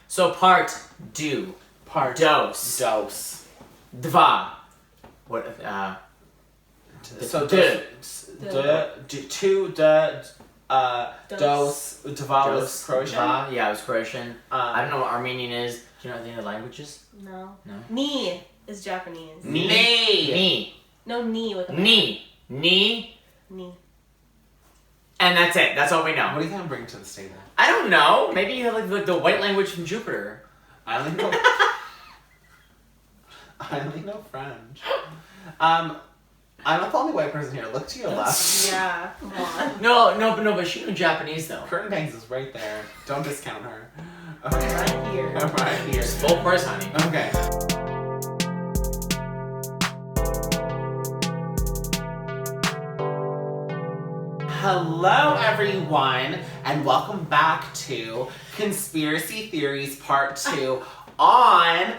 So part do. Part Dose. Dose. Dva. What? So de. Dose. Dva was Croatian. Dva, yeah, it was Croatian. I don't know what Armenian is. Do you know any of the languages? No. No. Ni is Japanese. Ni. No, ni with a Ni. And that's it. That's all we know. What are you gonna bring to the table? I don't know. Maybe you have like the white language from Jupiter. I only know. I only know French. I'm not the only white person here. Look to your left. Yeah, come on. No, but she knew Japanese though. Curtin Banks is right there. Don't discount her. Okay. Right here. Right here. It's full price, honey. Okay. Hello, everyone, and welcome back to Conspiracy Theories Part 2 on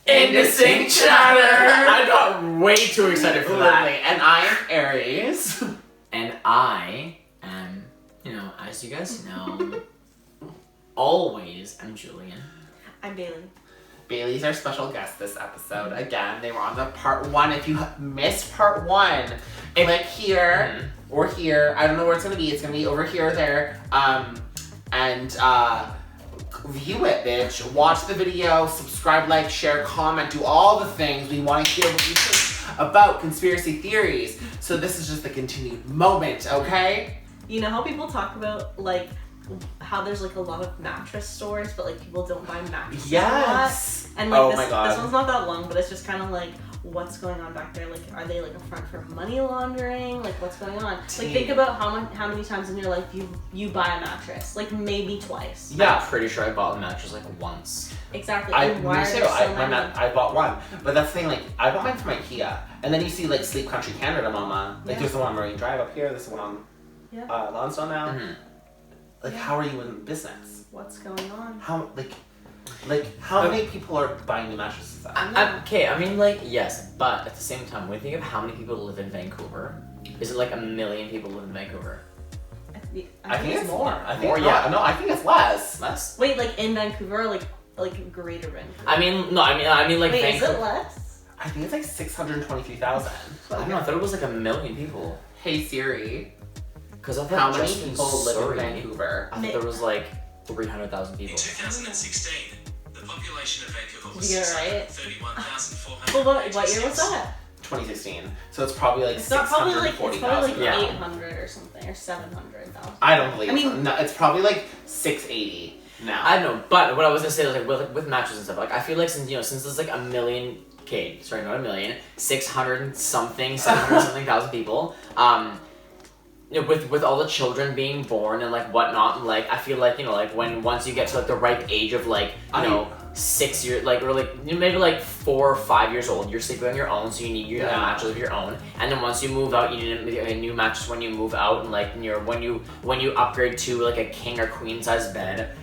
Indistinct Chatter! I got way too excited for that. Literally. And I am Aries. And I am, as you guys know, always am Julian. I'm Bailey. Bailey's our special guest this episode. Again, they were on the part 1. If you missed part 1, click here or here. I don't know where it's gonna be. It's gonna be over here or there. And view it, bitch. Watch the video, subscribe, like, share, comment, do all the things. We want to hear what you think about conspiracy theories. So this is just the continued moment, okay? You know how people talk about, like, how there's, like, a lot of mattress stores, but, like, people don't buy mattresses Yes! a lot? And, like, Oh my God. This one's not that long, but it's just kind of, like, what's going on back there? Like, are they, like, a front for money laundering? Like, what's going on? Like, think about how many times in your life you buy a mattress. Like, maybe twice. Yeah. I'm pretty sure I bought a mattress like once. Exactly. Me And why are too. there so many? I bought one. But that's the thing, like, I bought mine from IKEA. And then you see, like, Sleep Country Canada, mama. Like, Yeah. there's the one on Marine Drive up here. There's the one on Lonsdale now. Mm-hmm. Like, how are you in business? What's going on? How many people are buying new mattresses? Okay, I mean, like, yes, but at the same time, when you think of how many people live in Vancouver, is it like 1 million people live in Vancouver? I think it's more. I think More, yeah. yeah. No, I think it's less. Less? Wait, like in Vancouver, or like Greater Vancouver? I mean like Wait, Vancouver. is it less? I think it's like 623,000. I don't know, I thought it was like 1 million people. Hey Siri, Because I thought how many just in people live in Surrey, Vancouver? I thought there was like 300,000 people. In 2016, the population of Vancouver was Did you get it right? 631,400. Well, what year was that? 2016. So it's probably like It's not probably like 640,000. Yeah. 800 or something, or 700,000. I don't believe. I mean- no, it's probably like 680 now. I don't know, but what I was gonna say was like with mattresses and stuff, like I feel like since there's like 1 million, sorry, not 1 million, 600 something, 700 something thousand people, with all the children being born and like whatnot, and like I feel like like once you get to like the ripe age of like 6 years, like or like maybe like 4 or 5 years old, you're sleeping on your own, so you need your mattress of your own, and then once you move out, you need a new mattress when you move out, and like when you upgrade to like a king or queen size bed.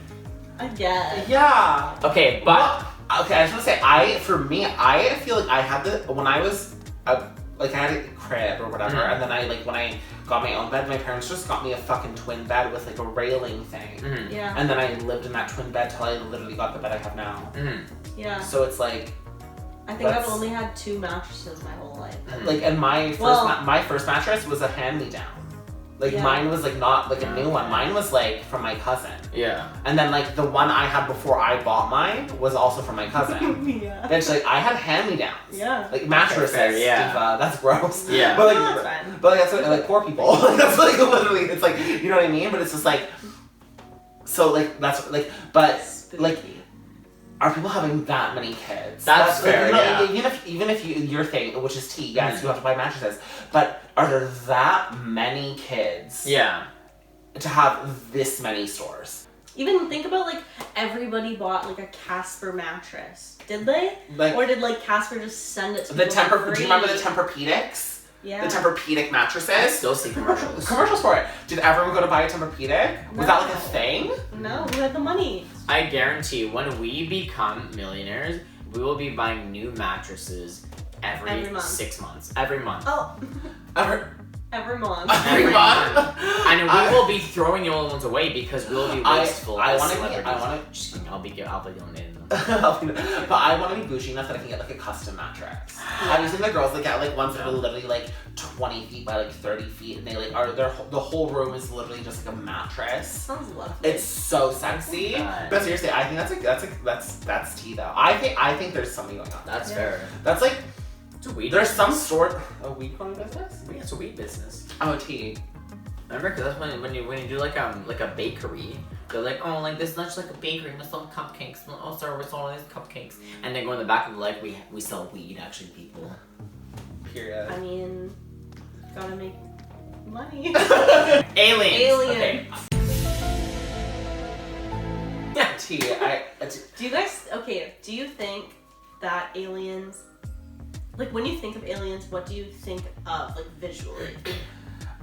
I guess. Yeah. Okay, but Okay, I just want to say, I feel like I had when I was like I had a crib or whatever, and then when I got my own bed, my parents just got me a fucking twin bed with like a railing thing. Yeah. And then I lived in that twin bed till I literally got the bed I have now. Yeah. So it's like, I think I've only had 2 mattresses my whole life. like, and my first mattress was a hand-me-down. Like mine was like not like a new one. Mine was like from my cousin. yeah. And then like the one I had before I bought mine was also from my cousin. Yeah. Bitch, like I had hand-me-downs. Yeah. Like mattresses. Okay, fair, yeah. Diva. That's gross. Yeah. But like, No, that's fine. but like that's what, like poor people. That's like literally. It's like, you know what I mean. But it's just like, so like that's like, but like, Spooky. are people having that many kids? That's fair, like, yeah. Even if your thing, which is tea, yes, you have to buy mattresses. But are there that many kids? Yeah. To have this many stores? Even think about like everybody bought like a Casper mattress. Did they? Like, Or did like Casper just send it to the people for do free? you remember the Tempur-Pedics? Yeah. The Tempur-Pedic I mattresses? still see commercials. Commercials for it. Did everyone go to buy a Tempur-Pedic? Was that like a No. thing? No, who had the money? I guarantee when we become millionaires, we will be buying new mattresses every month. 6 months. Every month. Oh. Every month. Every month. And we will be throwing the old ones away because we'll be wasteful as celebrities. Just kidding, I'll be donating them. But I want to be bougie enough that I can get like a custom mattress. Have you seen the girls that get like ones that are literally like 20 feet by like 30 feet, and they like are the whole room is literally just like a mattress. Sounds lovely. It's so sexy. But seriously, I think that's tea though. I think there's something going on. That's fair. That's like. It's a weed There's business. some sort of weed growing business. Yeah, it's a weed business. Oh, tea. Remember, because that's when you do like a bakery, they're like, oh, like this is not just like a bakery, we sell cupcakes. Oh, sorry, we're selling these cupcakes, and then go in the back and be like, we sell weed, actually, people. Period. I mean, gotta make money. Aliens. Alien. Okay. Tea. Do you guys, do you think that aliens, like when you think of aliens, what do you think of, like visually?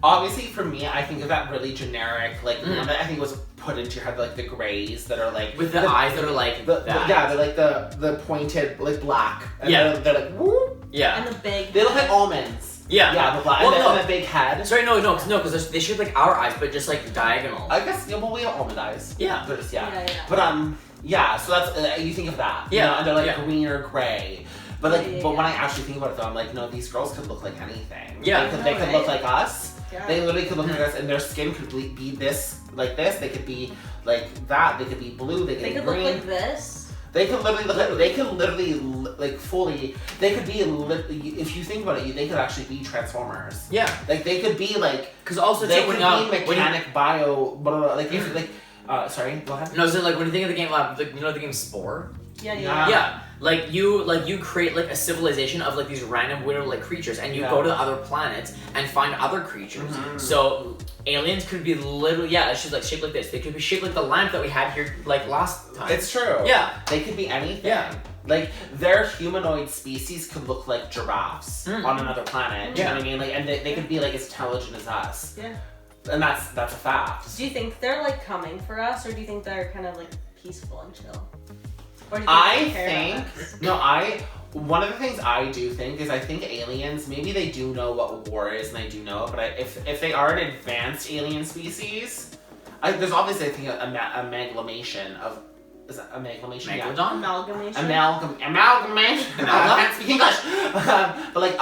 Obviously, for me, I think of that really generic, like one that I think was put into your head, like the grays that are like with the eyes that are like that. Yeah, they're like the pointed, like black. And Yeah. they're like whoop. Yeah. And the big. They look like almonds. Yeah. Yeah, the black. Well, and no. the big head. Sorry, no, because they shape like our eyes, but just like diagonal. I guess well, we have almond eyes. Yeah. They're just Yeah. But yeah. So that's you think of that. Yeah. You know, and they're like Yeah. green or gray. But like, Yeah. but when I actually think about it, though, I'm like, no, these girls could look like anything. Yeah. They could look like us. Yeah. They literally could look like us, and their skin could be this, like this. They could be like that. They could be blue. They could They be could green. look like this. They could literally look like. They could literally like fully. They could be. If you think about it, they could actually be Transformers. Yeah. Like they could be like. Because also They too, could when, be mechanic, bio, blah, blah, blah. Like if like. Sorry. Go ahead. No, so like when you think of the game, you know the game Spore. Yeah. Yeah, like you create like a civilization of like these random weird like creatures, and you Yeah. go to other planets and find other creatures. Mhm. So aliens could be literally it's just like shaped like this. They could be shaped like the lamp that we had here like last time. It's true. Yeah. They could be anything. Yeah. Like their humanoid species could look like giraffes on another planet. You know what I mean? Like, and they could be like as intelligent as us. Yeah. And that's a fact. Do you think they're like coming for us, or do you think they're kind of like peaceful and chill? Or do you I they care about think us? one of the things I do think is I think aliens, maybe they do know what war is and they do know it, but if they are an advanced alien species, there's obviously I think a amalgamation of, is that amalgamation? Yeah. Megalodon? Amalgamation. Amalgamation. I can't speak English. But like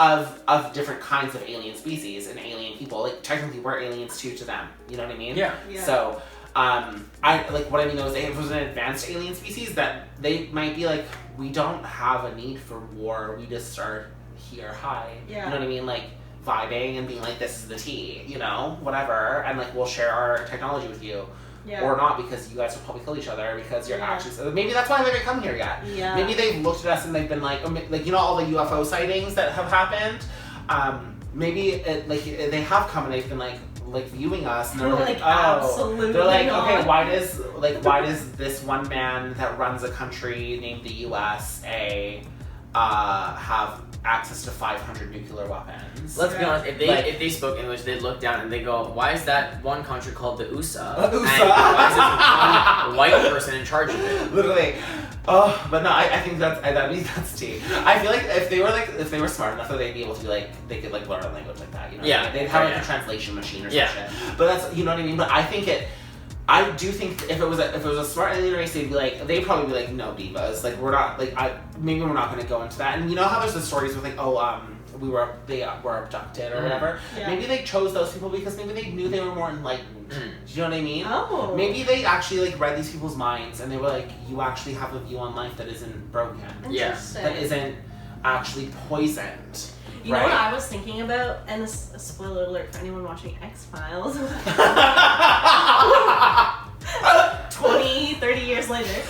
of different kinds of alien species and alien people. Like technically we're aliens too to them. You know what I mean? Yeah. So I like what I mean though is if it was an advanced alien species that they might be like, we don't have a need for war. We just are here, hi. Yeah. You know what I mean? Like vibing and being like, this is the tea. You know, whatever. And like we'll share our technology with you. Yeah. Or not, because you guys will probably kill each other because you're Yeah. actually. Maybe that's why they haven't come here yet. Yeah. Maybe they've looked at us and they've been like you know all the UFO sightings that have happened. Maybe they have come and they've been like viewing us and they're like, oh, absolutely they're like, not. okay, why does this one man that runs a country named the USA have access to 500 nuclear weapons? Let's be honest, if they spoke English, they'd look down and they go, why is that one country called the USA? And why is this one white person in charge of it? Literally. Oh, but no, I think that's tea. I feel like if they were smart enough that they'd be able to be like, they could like learn a language like that, you know? Yeah. They'd have like a translation machine or some Yeah. shit. But that's, you know what I mean? But I do think if it was a smart alien race, they'd probably be like, no divas, like we're not, like maybe we're not gonna go into that. And you know how there's the stories with like, they were abducted or whatever. Yeah. Maybe they chose those people because maybe they knew they were more enlightened. Do you know what I mean? Oh. Maybe they actually like read these people's minds and they were like, you actually have a view on life that isn't broken, Yeah. Interesting. that isn't actually poisoned. You know right? what I was thinking about? And this a spoiler alert for anyone watching X-Files. 20, 30 years later.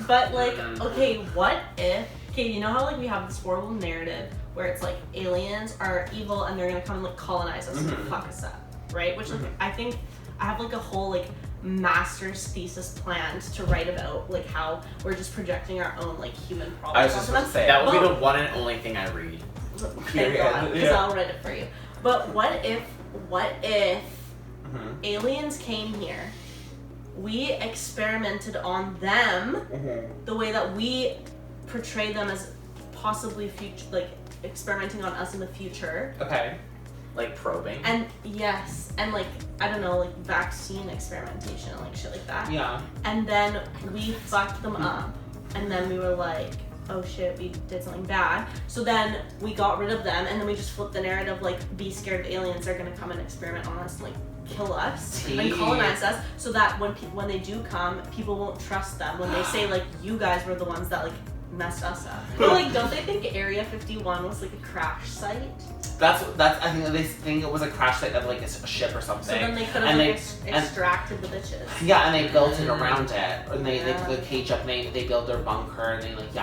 But like, okay, what if, you know how like we have this horrible narrative where it's like aliens are evil and they're gonna come and like colonize us and fuck us up, right? Which like, I think I have like a whole like master's thesis planned to write about like how we're just projecting our own like human problems. I was just about to say That would be the one and only thing I read. Thank God, because I'll write it for you. But what if aliens came here, we experimented on them the way that we portray them as possibly future, like experimenting on us in the future, Okay. like probing. And yes, and like I don't know, like vaccine experimentation and like shit like that. Yeah. And then we fucked them up, and then we were like, oh shit, we did something bad. So then we got rid of them, and then we just flipped the narrative like, be scared of aliens, they're gonna come and experiment on us, and, like kill us and colonize us, so that when they do come, people won't trust them when they say like, you guys were the ones that like messed us up. But like, don't they think Area 51 was like a crash site? That's I think they think it was a crash site of like a ship or something. So then they could have like extracted the bitches. Yeah, and they built it around it, and they put the cage up, and they built their bunker, and they like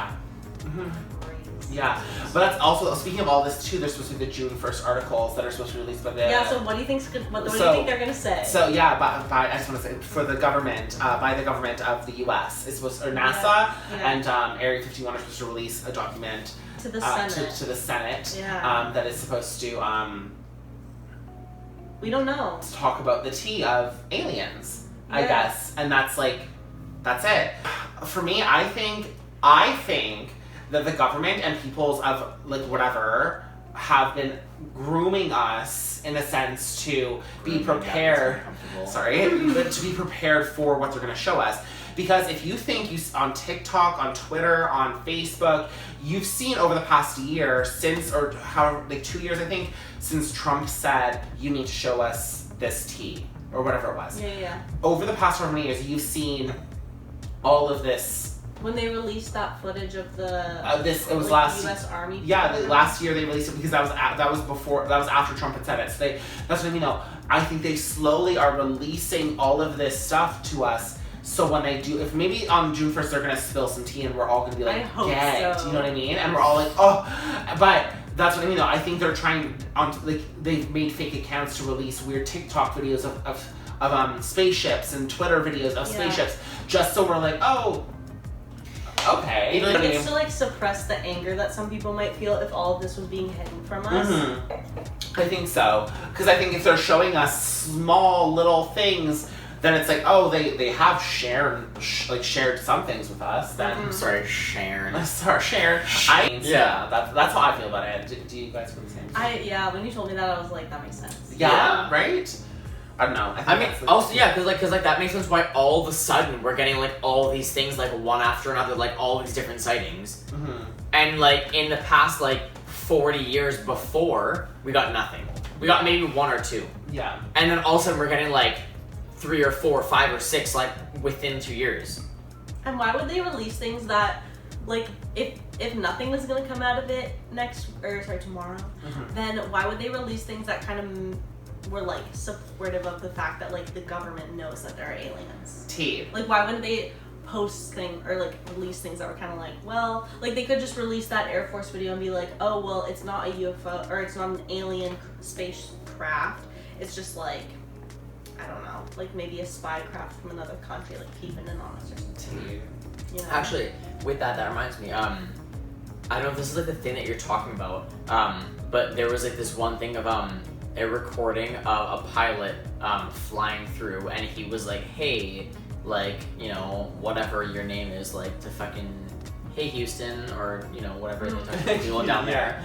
yeah. But that's also, speaking of all this too, there's supposed to be the June 1st articles that are supposed to be released by the... Yeah, so what do you think they're gonna say? So yeah, by I just want to say, for the government, by the government of the US, it's supposed, or NASA, and Area 51 are supposed to release a document to the Senate. To the Senate, yeah. that is supposed to we don't know. talk about the tea of aliens, I guess, and that's it. For me, I think that the government and peoples of like whatever have been grooming us in a sense to be prepared. To be prepared for what they're going to show us. Because if you think on TikTok, on Twitter, on Facebook, you've seen over the past year since, or however, like 2 years I think, since Trump said you need to show us this tea or whatever it was. Yeah. Over the past however many years, you've seen all of this. When they released that footage of the it was like, last U.S. Army. Yeah, last year they released it because that was after Trump had said it. So that's what I mean. No, I think they slowly are releasing all of this stuff to us. So when they do, if maybe on June 1st they're gonna spill some tea and we're all gonna be like, I hope gagged, so. you know what I mean? And we're all like, oh, but that's what I mean. Though I think they're trying they've made fake accounts to release weird TikTok videos of spaceships and Twitter videos of spaceships, just so we're like, oh. Okay. You know what I mean? It's to like suppress the anger that some people might feel if all of this was being hidden from us. I think so, because I think if they're showing us small little things, then it's like, oh, they have shared some things with us. Then Sorry, Sharon. That's how I feel about it. Do you guys feel the same? When you told me that, I was like, that makes sense. Yeah. Right. I don't know. I mean, also, because that makes sense why all of a sudden we're getting, like, all these things, like, one after another, like, all these different sightings. And, like, in the past, like, 40 years before, we got nothing. We got maybe 1 or 2. Yeah. And then all of a sudden we're getting, like, 3 or 4 or 5 or 6, like, within 2 years. And why would they release things that, like, if nothing was gonna come out of it tomorrow, then why would they release things that kind of were like supportive of the fact that like the government knows that there are aliens? Like, why wouldn't they post things or like release things that were kind of like, well, like they could just release that Air Force video and be like, oh well, it's not a UFO or it's not an alien spacecraft, it's just like, I don't know, like maybe a spy craft from another country like peeping in on us or something. You know? Actually, with that reminds me, I don't know if this is like the thing that you're talking about, but there was like this one thing of a recording of a pilot flying through, and he was like, hey, like, you know, whatever your name is, like, to fucking, hey Houston, or, you know, whatever they're talking to people down there.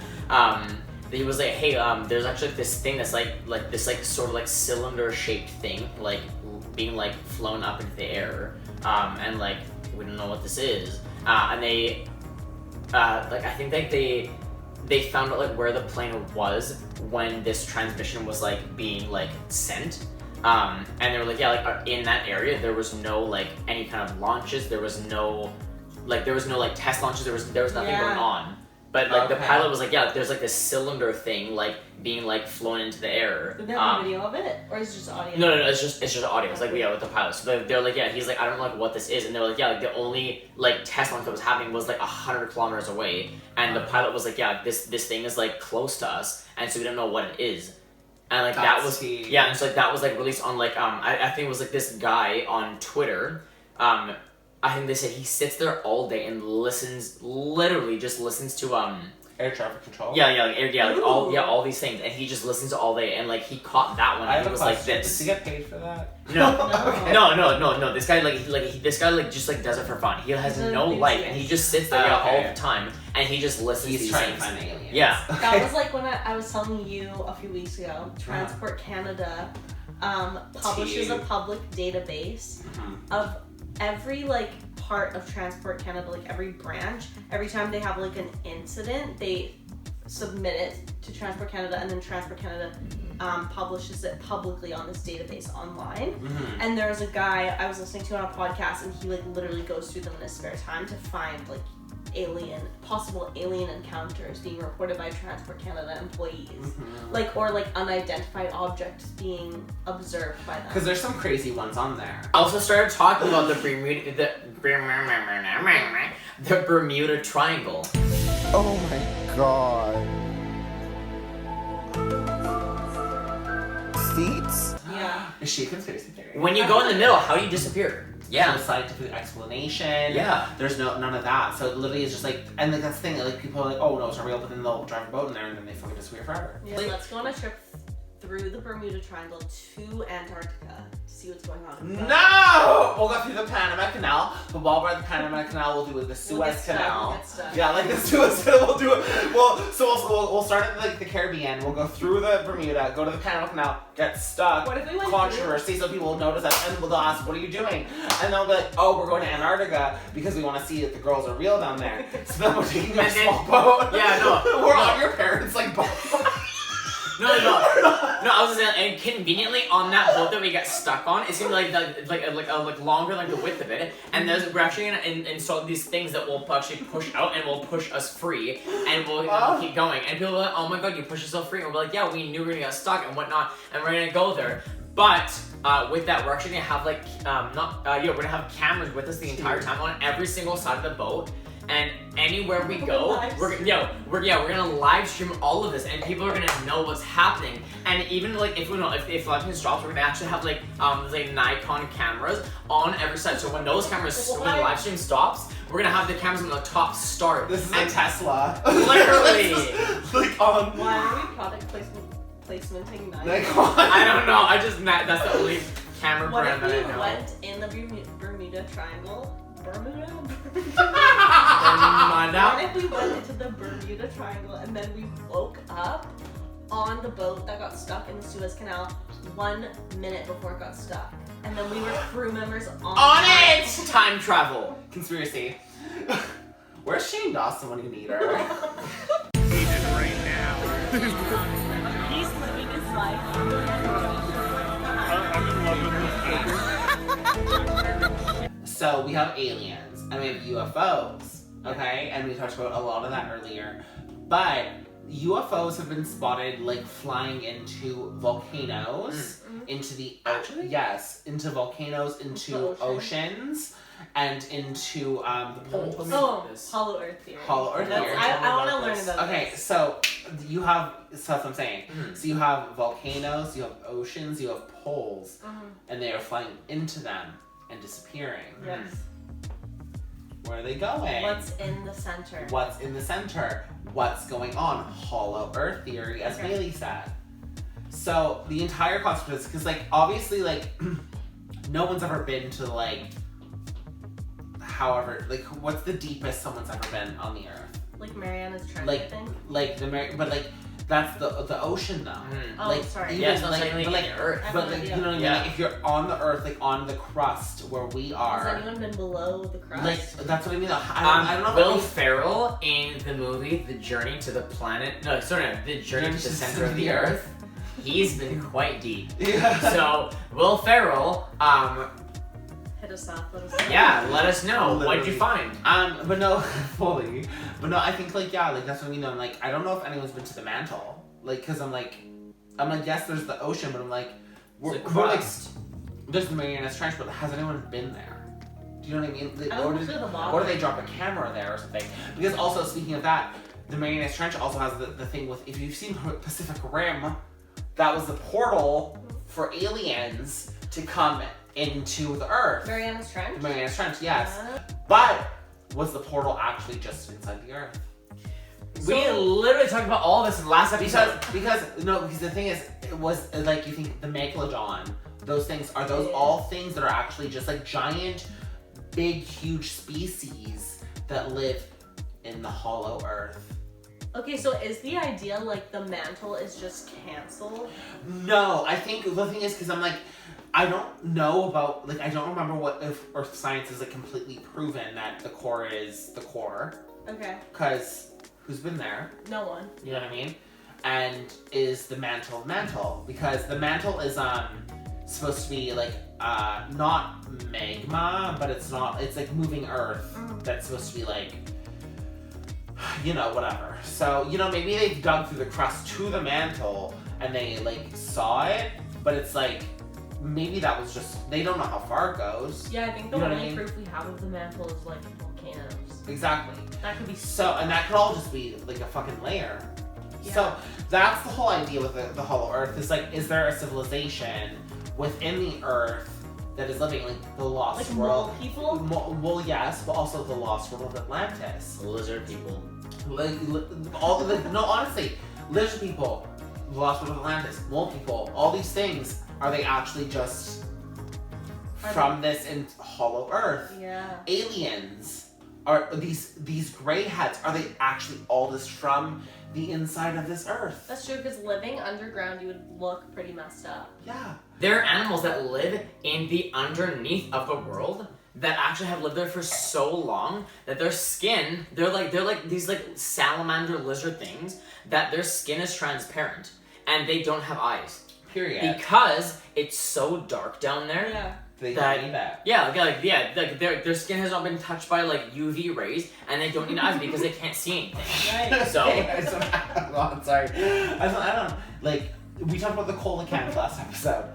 He was like, hey, there's actually this thing that's like this like sort of like cylinder shaped thing, like being like flown up into the air, and like we don't know what this is, and they like I think like they found out like where the plane was when this transmission was like being like sent, and they were like, yeah, like in that area there was no like any kind of launches, there was no like test launches, there was nothing going on. But like the pilot was like, yeah, there's like this cylinder thing like being like flown into the air. Did they have a video of it, or is it just audio? No, it's just audio. It's like with the pilot. So they're like, yeah, he's like, I don't know like what this is, and they're like, yeah, like the only like test launch that was happening was like 100 kilometers away, and the pilot was like, yeah, this thing is like close to us, and so we don't know what it is. And like that was and so like that was like released on like I think it was like this guy on Twitter. I think they said he sits there all day and literally just listens to Air traffic control. Like all these things, and he just listens all day, and like he caught that one, and he was like this. Does he get paid for that? No, Okay. no. This guy this guy just like does it for fun. He has no life, and he just sits there all the time, and he just listens to He's these trying things. to find aliens. Yeah. That was like when I was telling you a few weeks ago. Transport Canada publishes a public database of every like part of Transport Canada, like every branch. Every time they have like an incident, they submit it to Transport Canada, and then Transport Canada publishes it publicly on this database online. And there's a guy I was listening to on a podcast, and he like literally goes through them in his spare time to find like possible alien encounters being reported by Transport Canada employees, like or like unidentified objects being observed by them. Because there's some crazy ones on there. I also started talking about the Bermuda Triangle. Oh my god. Seats? Yeah. Is she a conspiracy theory? When you go in the middle, how do you disappear? No scientific explanation. Yeah. There's none of that. So it literally is just like, and like that's the thing, like people are like, oh no, it's not real, but then they'll drive a boat in there and then they fucking disappear forever. Yeah, let's go on a trip through the Bermuda Triangle to Antarctica to see what's going on. No! We'll go through the Panama Canal, but while we're at the Panama Canal, we'll do the Suez Canal. We'll get stuck. Yeah, like the Suez Canal, we'll do it. We'll start at like the Caribbean, we'll go through the Bermuda, go to the Panama Canal, get stuck, What if we went controversy, so people will notice us, and they'll ask, what are you doing? And they'll be like, oh, we're going to Antarctica because we want to see if the girls are real down there. So then we're taking a small boat. Yeah, no. We're on your parents' like boat. No, I was just saying, and conveniently on that boat that we get stuck on, it's gonna be like longer, like the width of it, and we're actually gonna install these things that will actually push out and will push us free, and we'll keep going. And people are like, oh my god, you pushed yourself free, and we're like, yeah, we knew we were gonna get stuck and whatnot, and we're gonna go there. But with that, we're actually gonna have like we're gonna have cameras with us the entire time on every single side of the boat. And anywhere we go, we're gonna live stream all of this, and people are gonna know what's happening. And even like if live stream drops, we're gonna actually have like Nikon cameras on every side. So when those cameras, when the live stream stops, we're gonna have the cameras on the top start. This is a Tesla. Literally. Like on. Why are we product placementing Nikon? I don't know. That's the only camera What brand if that I we know. went in the Bermuda Triangle? What if we went into the Bermuda Triangle and then we woke up on the boat that got stuck in the Suez Canal 1 minute before it got stuck, and then we were crew members on it! Time travel. Conspiracy. Where's Shane Dawson when you need her? He's living his life. I'm in love with this. So we have aliens and we have UFOs, okay? And we talked about a lot of that earlier. But UFOs have been spotted like flying into volcanoes, into the into volcanoes, into oceans, and into the poles. Oh, Hollow Earth theory. Hollow Earth theory. I want to learn about Okay, this. so you have, so that's what I'm saying. So you have volcanoes, you have oceans, you have poles, and they are flying into them and disappearing. Yes. Where are they going? What's in the center? What's in the center? What's going on? Hollow Earth theory, as Bailey said. So the entire concept is because, like, obviously, like, no one's ever been to like, however, like, what's the deepest someone's ever been on the Earth? Like Mariana's Trench, Like, I think. like but like. That's the ocean though. Oh, like, sorry. Even, Yeah, it's not like, technically but, like, the Earth. But like, you know what I mean? Yeah. Like, if you're on the Earth, like on the crust where we are, Has anyone been below the crust? like that's what I mean. I don't know. Will Ferrell in the movie The Journey to the Planet, The Journey to the Center of the Earth, he's been quite deep. Yeah. So, Will Ferrell, Hit us up. Let us know. yeah, let us know. What did you find? But no, fully. But no, I think like like that's what I mean. I'm like, I don't know if anyone's been to the mantle, like, cause I'm like, yes, there's the ocean, but I'm like, we're like, there's the Marianas Trench, but has anyone been there? Do you know what I mean? Like, I don't know the bottom. or do they drop a camera there or something? Because also speaking of that, the Marianas Trench also has the thing with, if you've seen Pacific Rim, that was the portal for aliens to come into the Earth. Mariana's Trench? The Marianas Trench, yes. Yeah. But was the portal actually just inside the Earth? We literally talked about all this in the last episode. Because the thing is, it was like you think the Megalodon, those things are those all things that are actually just like giant, big, huge species that live in the hollow earth. Okay, so is the idea like the mantle is just canceled? No, I think the thing is because I'm like, I don't know about like I don't remember what if Earth science is like completely proven that the core is the core. Okay. Because who's been there? No one. You know what I mean? And is the mantle because the mantle is supposed to be like not magma, but it's like moving earth that's supposed to be like whatever. So, maybe they dug through the crust to the mantle and they like saw it, but it's like maybe that was just they don't know how far it goes. Yeah, I think the only proof we have of the mantle is like volcanoes. Exactly. That could be and that could all just be like a fucking layer. Yeah. So that's the whole idea with the hollow earth is like, is there a civilization within the earth that is living like the lost like world? mole people? Well, yes, but also the lost world of Atlantis. Lizard people. Honestly, lizard people, the lost world of Atlantis, mole people, all these things, are they actually just from this in hollow earth? Yeah. Aliens, are these gray heads, are they actually all just from the inside of this earth? That's true, because living underground, you would look pretty messed up. Yeah. There are animals that live in the underneath of the world that actually have lived there for so long that their skin, they're like these like salamander lizard things that their skin is transparent and they don't have eyes. Period. Because it's so dark down there. Yeah. They don't need that. Yeah, like their skin has not been touched by like UV rays, and they don't need eyes because they can't see anything. Right. So, I'm sorry. I don't know. Like we talked about the coelacanth last episode.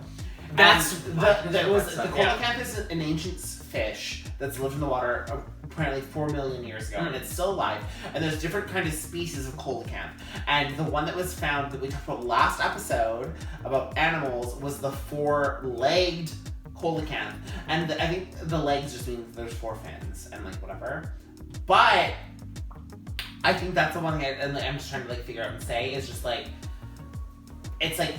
That's the yeah. coelacanth is an ancient fish that's lived in the water apparently 4 million years ago, and it's still alive. And there's different kind of species of coelacanth. And the one that was found that we talked about last episode about animals was the 4-legged coelacanth. And I think the legs just means there's 4 fins and like whatever. But I think that's the one thing I'm just trying to like figure out and say is just like, it's like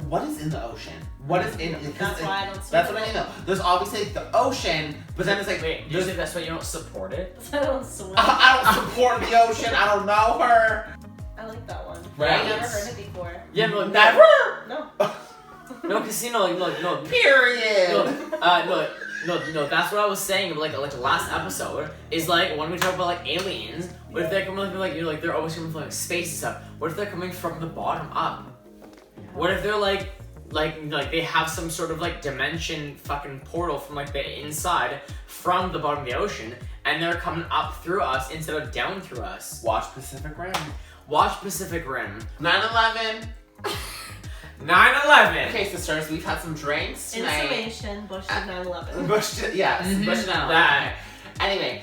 what is in the ocean? What is in? That's why I don't support That's what I mean though. There's obviously like, the ocean, but then it's like wait, do you think that's why you don't support it? I don't swim. I don't support the ocean. I don't know her. I like that one. Right? I've never heard it before. Yeah, no, Never. No. No, casino, no. Period. No, that's what I was saying. Like last episode is like when we talk about like aliens. What if they're coming from like they're always coming from like space and stuff? What if they're coming from the bottom up? What if they're like they have some sort of like dimension fucking portal from like the inside from the bottom of the ocean, and they're coming up through us instead of down through us? Watch Pacific Rim. Watch Pacific Rim. 9/11. 9/11. Okay, sisters, we've had some drinks tonight. Information, Bush did 9/11. Bush did, yes. Mhm. Bush did 9/11. That. Anyway,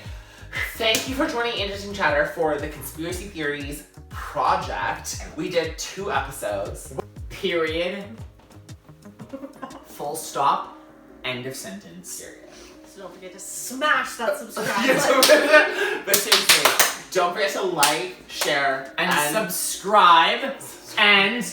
thank you for joining Interesting Chatter for the Conspiracy Theories Project. We did 2 episodes. Period. Full stop. End of sentence. So don't forget to smash that subscribe button. But seriously, don't forget to like, share, And subscribe and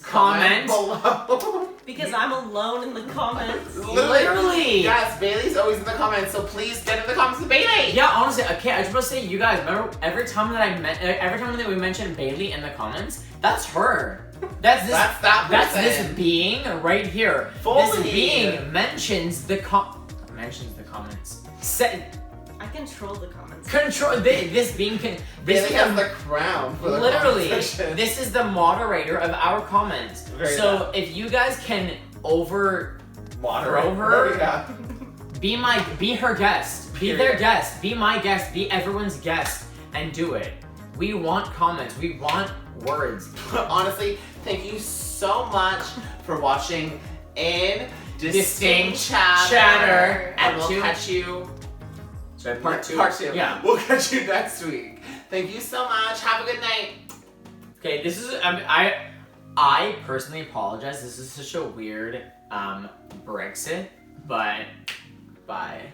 Comment. below. Because I'm alone in the comments. Literally. Yes, Bailey's always in the comments, so please get in the comments with Bailey. Yeah, honestly, okay, I just want to say, you guys, remember every time that we mention Bailey in the comments, that's her. That's this being right here. Fully. This being mentions the comments. I control the comments. This being this Bailey is has the crown for the literally, comment section. this is the moderator of our comments. Very so good. if you guys can throw Moderate. her, Yeah. be her guest, be Period. their guest, be my guest, be everyone's guest, and do it. We want comments. We want words. Honestly, thank you so much for watching Indistinct Chatter. And we'll Part 2. catch you. So part 2. Part 2. Yeah. We'll catch you next week. Thank you so much. Have a good night. Okay, this is I personally apologize. This is such a weird Brexit, but bye.